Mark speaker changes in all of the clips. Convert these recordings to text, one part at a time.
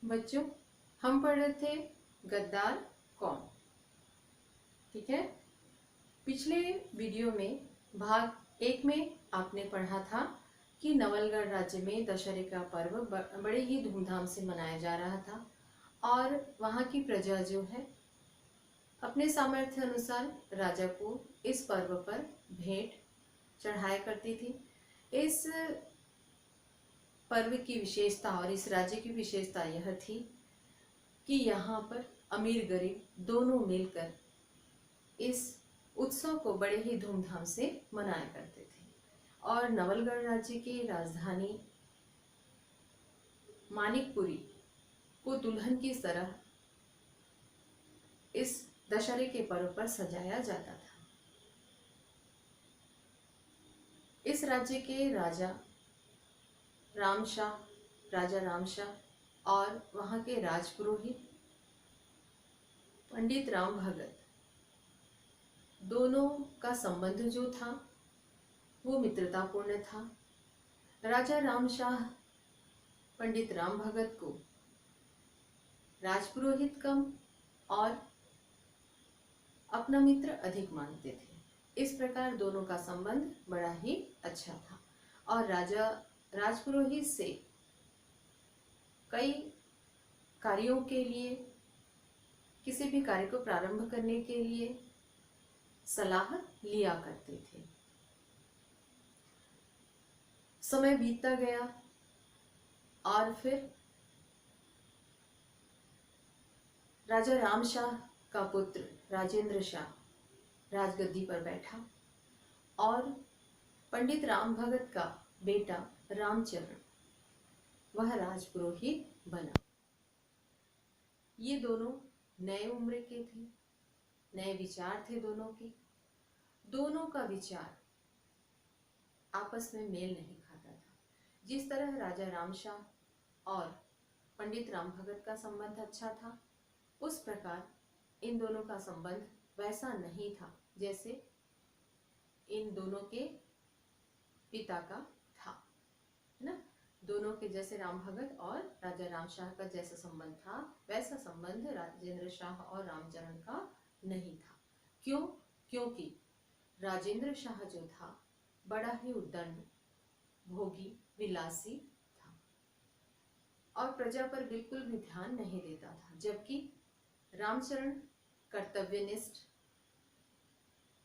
Speaker 1: बच्चों, हम पढ़ रहे थे गद्दार कौन। ठीक है। पिछले वीडियो में भाग 1 में आपने पढ़ा था कि नवलगढ़ राज्य में दशहरे का पर्व बड़े ही धूमधाम से मनाया जा रहा था और वहाँ की प्रजा जो है अपने सामर्थ्य अनुसार राजा को इस पर्व पर भेंट चढ़ाया करती थी। इस पर्व की विशेषता और इस राज्य की विशेषता यह थी कि यहाँ पर अमीर गरीब दोनों मिलकर इस उत्सव को बड़े ही धूमधाम से मनाया करते थे। और नवलगढ़ राज्य की राजधानी मानिकपुरी को दुल्हन की तरह इस दशहरे के पर्व पर सजाया जाता था। इस राज्य के राजा रामशाह और वहाँ के राजपुरोहित पंडित राम भगत दोनों का संबंध जो था वो मित्रतापूर्ण था। राजा रामशाह पंडित राम भगत को राजपुरोहित कम और अपना मित्र अधिक मानते थे। इस प्रकार दोनों का संबंध बड़ा ही अच्छा था और राजा राजपुरोहित से कई कार्यों के लिए, किसी भी कार्य को प्रारंभ करने के लिए सलाह लिया करते थे। समय बीतता गया और फिर राजा रामशाह का पुत्र राजेंद्र शाह राजगद्दी पर बैठा और पंडित राम भगत का बेटा रामचरण वह राजपुरोहित बना। ये दोनों नए उम्र के थे, नए विचार थे दोनों के। दोनों का विचार आपस में मेल नहीं खाता था। जिस तरह राजा रामशाह और पंडित राम भगत का संबंध अच्छा था, उस प्रकार इन दोनों का संबंध वैसा नहीं था जैसे इन दोनों के पिता का था, है ना। दोनों के जैसे राम भगत और राजा रामशाह का जैसा संबंध था, वैसा संबंध राजेंद्र शाह और रामचरण का नहीं था। क्यों? क्योंकि राजेंद्र शाह जो था बड़ा ही उद्दंड, भोगी, विलासी था और प्रजा पर बिल्कुल भी ध्यान नहीं देता था, जबकि रामचरण कर्तव्यनिष्ठ,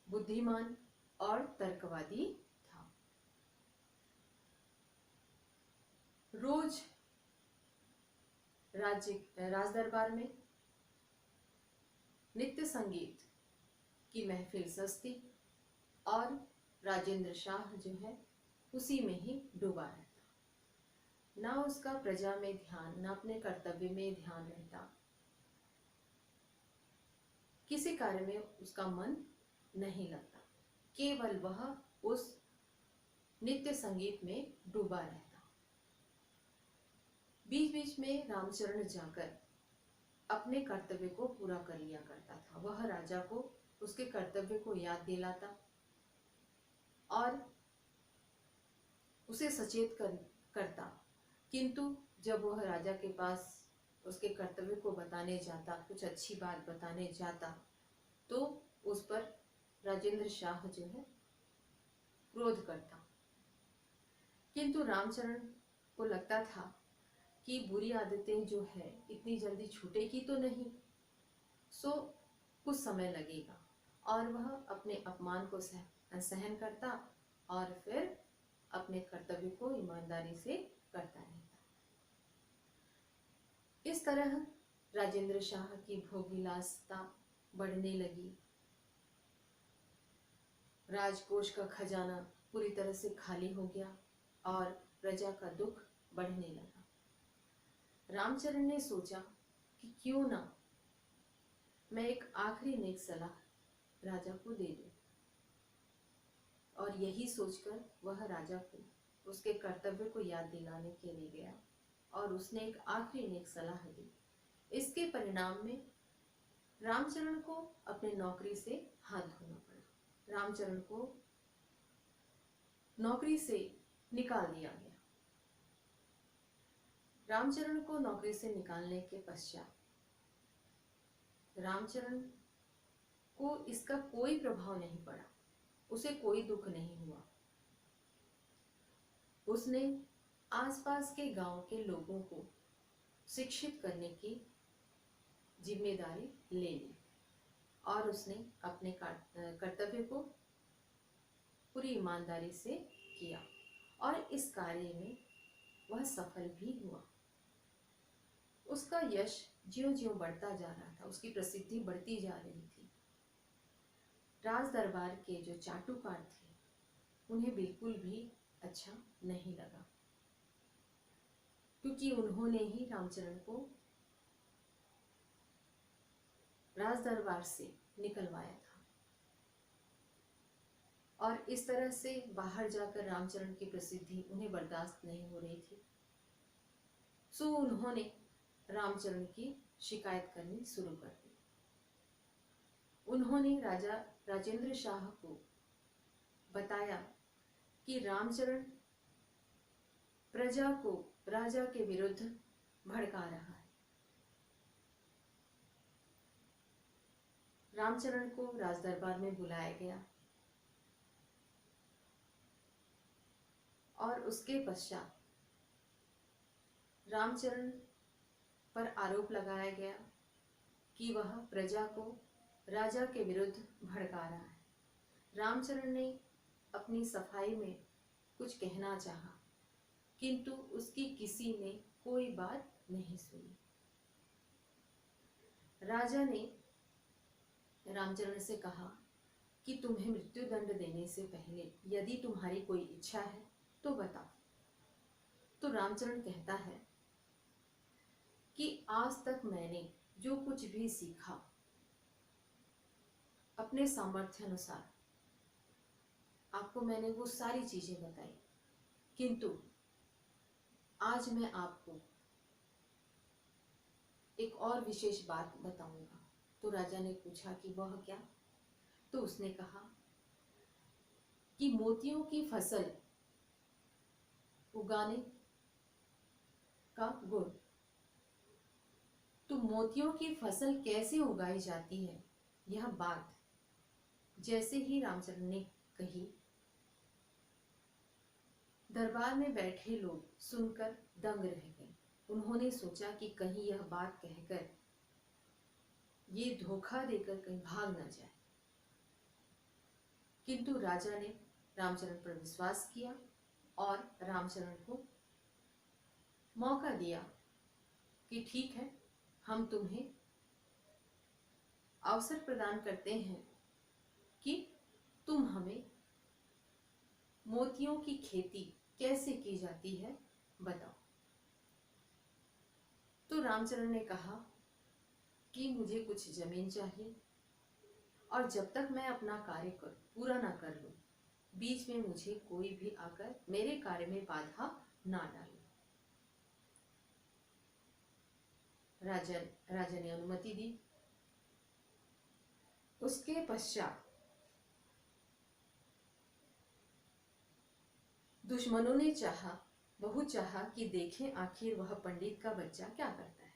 Speaker 1: बुद्धिमान और तर्कवादी था। रोज राज दरबार में नित्य संगीत की महफिल सजती और राजेंद्र शाह जो है उसी में ही डूबा रहता। ना उसका प्रजा में ध्यान, ना अपने कर्तव्य में ध्यान रहता। किसी कार्य में उसका मन नहीं लगता, केवल वह उस नित्य संगीत में डूबा रहता। बीच बीच में रामचरण जाकर अपने कर्तव्य को पूरा कर लिया करता था। वह राजा को उसके कर्तव्य को याद दिलाता और उसे सचेत करता। किंतु जब वह राजा के पास उसके कर्तव्य को बताने जाता, कुछ अच्छी बात बताने जाता, तो उस पर राजेंद्र शाह जो है क्रोध करता। किंतु रामचरण को लगता था कि बुरी आदतें जो है इतनी जल्दी छूटेगी तो नहीं, सो कुछ समय लगेगा और वह अपने अपमान को सहन करता और फिर अपने कर्तव्य को ईमानदारी से करता रहता। इस तरह राजेंद्र शाह की भोगविलासता बढ़ने लगी। राजकोष का खजाना पूरी तरह से खाली हो गया और प्रजा का दुख बढ़ने लगा। रामचरण ने सोचा कि क्यों ना मैं एक आखिरी नेक सलाह राजा को दे दूं, और यही सोचकर वह राजा को उसके कर्तव्य को याद दिलाने के लिए गया और उसने एक आखिरी नेक सलाह दी। इसके परिणाम में रामचरण को अपने नौकरी से हाथ धोना पड़ा। रामचरण को नौकरी से निकाल दिया गया। रामचरण को नौकरी से निकालने के पश्चात रामचरण को इसका कोई प्रभाव नहीं पड़ा, उसे कोई दुख नहीं हुआ। उसने आसपास के गांव के लोगों को शिक्षित करने की जिम्मेदारी ले ली और उसने अपने कर्तव्य को पूरी ईमानदारी से किया और इस कार्य में वह सफल भी हुआ। उसका यश ज्यों ज्यों बढ़ता जा रहा था, उसकी प्रसिद्धि बढ़ती जा रही थी। राज दरबार के जो चाटुकार थे उन्हें बिल्कुल भी अच्छा नहीं लगा, क्योंकि उन्होंने ही रामचरण को राज दरबार से निकलवाया था और इस तरह से बाहर जाकर रामचरण की प्रसिद्धि उन्हें बर्दाश्त नहीं हो रही थी। सो उन्होंने रामचरण की शिकायत करनी शुरू कर दी। उन्होंने राजा राजेंद्र शाह को बताया कि रामचरण प्रजा को राजा के विरुद्ध भड़का रहा है। रामचरण को राजदरबार में बुलाया गया और उसके पश्चात रामचरण पर आरोप लगाया गया कि वह प्रजा को राजा के विरुद्ध भड़का रहा है। रामचरण ने अपनी सफाई में कुछ कहना चाहा, किंतु उसकी किसी ने कोई बात नहीं सुनी। राजा ने रामचरण से कहा कि तुम्हें मृत्यु दंड देने से पहले यदि तुम्हारी कोई इच्छा है तो बताओ। तो रामचरण कहता है कि आज तक मैंने जो कुछ भी सीखा अपने सामर्थ्य अनुसार आपको मैंने वो सारी चीजें बताई, किंतु आज मैं आपको एक और विशेष बात बताऊंगा। तो राजा ने पूछा कि वह क्या? तो उसने कहा कि मोतियों की फसल उगाने का गुण। तो मोतियों की फसल कैसे उगाई जाती है, यह बात जैसे ही रामचरण ने कही, दरबार में बैठे लोग सुनकर दंग रह गए। उन्होंने सोचा कि कहीं यह बात कहकर ये धोखा देकर कहीं भाग न जाए, किंतु राजा ने रामचरण पर विश्वास किया और रामचरण को मौका दिया कि ठीक है, हम तुम्हें अवसर प्रदान करते हैं कि तुम हमें मोतियों की खेती कैसे की जाती है बताओ। तो रामचरण ने कहा कि मुझे कुछ जमीन चाहिए और जब तक मैं अपना कार्य पूरा ना कर लूं, बीच में मुझे कोई भी आकर मेरे कार्य में बाधा ना डाले। राजा ने अनुमति दी। उसके पश्चात दुश्मनों ने बहुत चाहा कि देखें आखिर वह पंडित का बच्चा क्या करता है।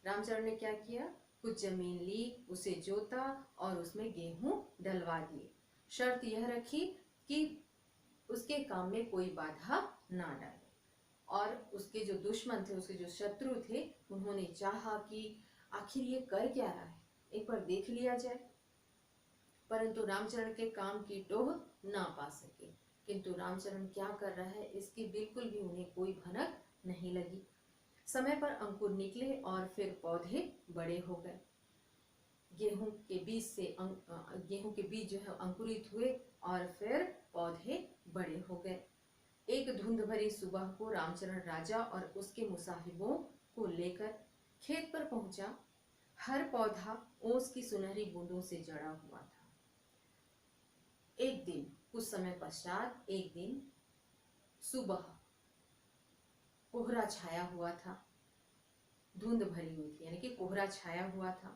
Speaker 1: रामचरण ने क्या किया, कुछ जमीन ली, उसे जोता और उसमें गेहूं डलवा दिए। शर्त यह रखी कि उसके काम में कोई बाधा ना डाले। और उसके जो दुश्मन थे, उसके जो शत्रु थे, उन्होंने चाहा कि आखिर ये कर क्या रहा है, एक बार देख लिया जाए, परंतु रामचरण के काम की टोह ना पा सके। किंतु रामचरण क्या कर रहा है इसकी बिल्कुल भी उन्हें कोई भनक नहीं लगी। समय पर अंकुर निकले और फिर पौधे बड़े हो गए। गेहूं के बीज जो है अंकुरित हुए और फिर पौधे बड़े हो गए। एक धुंध भरी सुबह को रामचरण राजा और उसके मुसाहिबों को लेकर खेत पर पहुंचा। हर पौधा ओस की सुनहरी बूंदों से जड़ा हुआ था। कुछ समय पश्चात एक दिन सुबह कोहरा छाया हुआ था, धुंध भरी हुई थी, यानी कि कोहरा छाया हुआ था।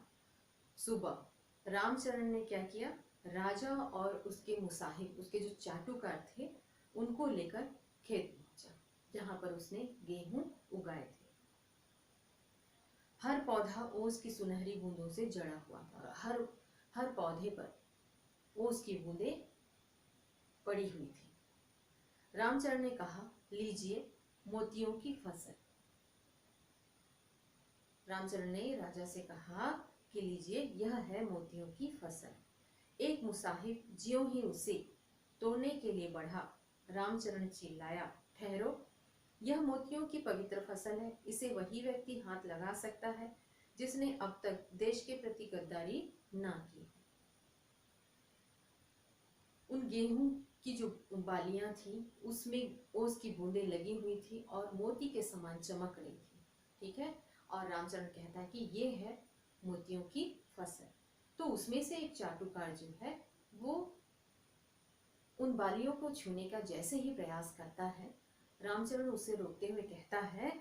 Speaker 1: सुबह रामचरण ने क्या किया, राजा और उसके मुसाहिब, उसके जो चाटुकार थे, उनको लेकर खेत पहुंचा। जहां पर उसने गेहूं उगाए थे। हर पौधा ओस की सुनहरी बूंदों से जड़ा हुआ था। हर पौधे पर ओस की बूंदें पड़ी हुई थी। रामचरण ने कहा, लीजिए मोतियों की फसल। रामचरण ने राजा से कहा कि लीजिए, यह है मोतियों की फसल। एक मुसाहिब ज्यों ही उसे तोड़ने के लिए बढ़ा, रामचरण चिल्लाया, ठहरो, यह मोतियों की पवित्र फसल है। इसे वही व्यक्ति हाथ लगा सकता है जिसने अब तक देश के प्रति गद्दारी ना की। उन गेहूं की जो बालियां थी उसमें ओस की बूंदें लगी हुई थी और मोती के समान चमक रही थी। ठीक है, और रामचरण कहता है कि ये है मोतियों की फसल। तो उसमें से एक चाटुकार जो है वो उन बालियों को छूने का जैसे ही प्रयास करता है, रामचरण उसे रोकते हुए कहता है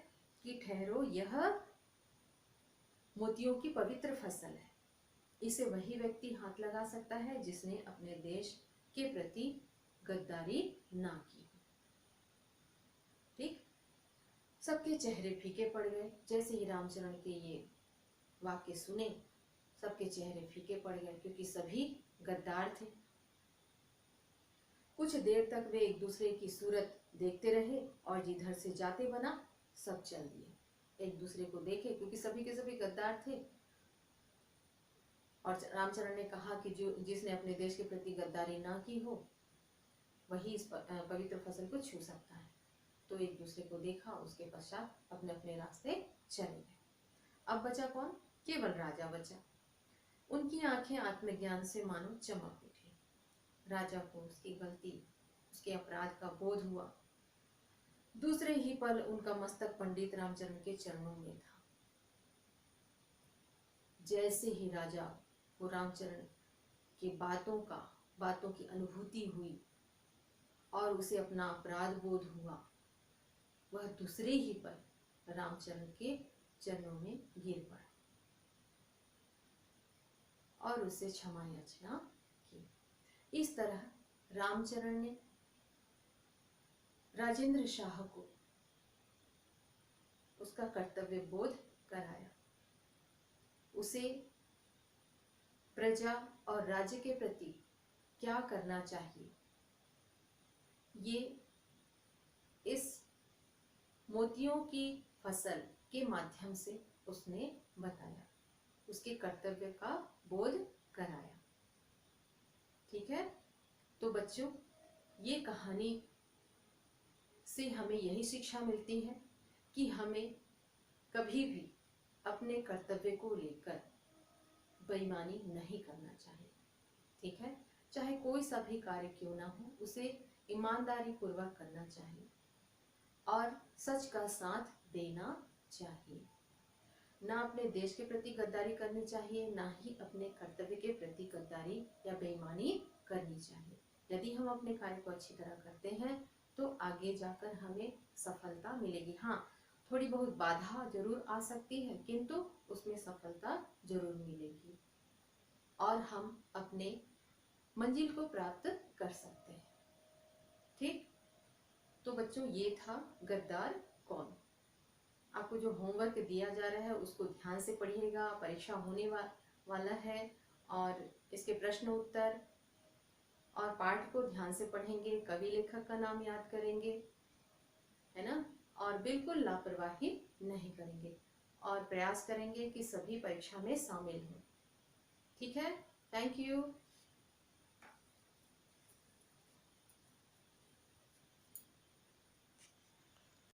Speaker 1: कि ठहरो, यह मोतियों की पवित्र फसल है। इसे वही व्यक्ति हाथ लगा सकता है जिसने अपने देश के प्रति गद्दारी ना की। ठीक, सबके चेहरे फीके पड़ गए। जैसे ही रामचरण के ये वाक्य सुने, सबके चेहरे फीके पड़ गए, क्योंकि सभी गद्दार थे। कुछ देर तक वे एक दूसरे की सूरत देखते रहे और जिधर से जाते बना सब चल दिए। एक दूसरे को देखे, क्योंकि सभी के सभी गद्दार थे। और रामचरण ने कहा कि जो जिसने अपने देश के प्रति गद्दारी ना की हो वही इस पवित्र फसल को छू सकता है। तो एक दूसरे को देखा, उसके पश्चात अपने अपने रास्ते चले गए। अब बचा कौन? केवल राजा बचा। उनकी आंखें आत्मज्ञान से मानो चमक उठी। राजा को उसकी गलती, उसके अपराध का बोध हुआ। दूसरे ही पल उनका मस्तक पंडित रामचरण के चरणों में था। जैसे ही राजा को रामचरण की बातों की अनुभूति हुई और उसे अपना अपराध बोध हुआ, वह दूसरे ही पल रामचरण के चरणों में गिर पड़ा और उसे क्षमा याचना की। इस तरह रामचरण ने राजेंद्र शाह को उसका कर्तव्य बोध कराया। उसे प्रजा और राज्य के प्रति क्या करना चाहिए, ये इस मोतियों की फसल के माध्यम से उसने बताया, उसके कर्तव्य का बोध कराया। ठीक है, तो बच्चों, ये कहानी से हमें यही शिक्षा मिलती है कि हमें कभी भी अपने कर्तव्य को लेकर बेईमानी नहीं करना चाहिए। ठीक है, चाहे कोई सा भी कार्य क्यों ना हो, उसे ईमानदारी पूर्वक करना चाहिए और सच का साथ देना चाहिए। ना अपने देश के प्रति गद्दारी करनी चाहिए, ना ही अपने कर्तव्य के प्रति गद्दारी या बेईमानी करनी चाहिए। यदि हम अपने कार्य को अच्छी तरह करते हैं तो आगे जाकर हमें सफलता मिलेगी। हाँ, थोड़ी बहुत बाधा जरूर आ सकती है, किंतु उसमें सफलता जरूर मिलेगी और हम अपने मंजिल को प्राप्त कर सकते हैं। ठीक, तो बच्चों, ये था गद्दार कौन। आपको जो होमवर्क दिया जा रहा है उसको ध्यान से पढ़िएगा। परीक्षा होने वाला है और इसके प्रश्न उत्तर और पाठ को ध्यान से पढ़ेंगे, कवि लेखक का नाम याद करेंगे, है ना, और बिल्कुल लापरवाही नहीं करेंगे और प्रयास करेंगे कि सभी परीक्षा में शामिल हों। ठीक है, थैंक यू।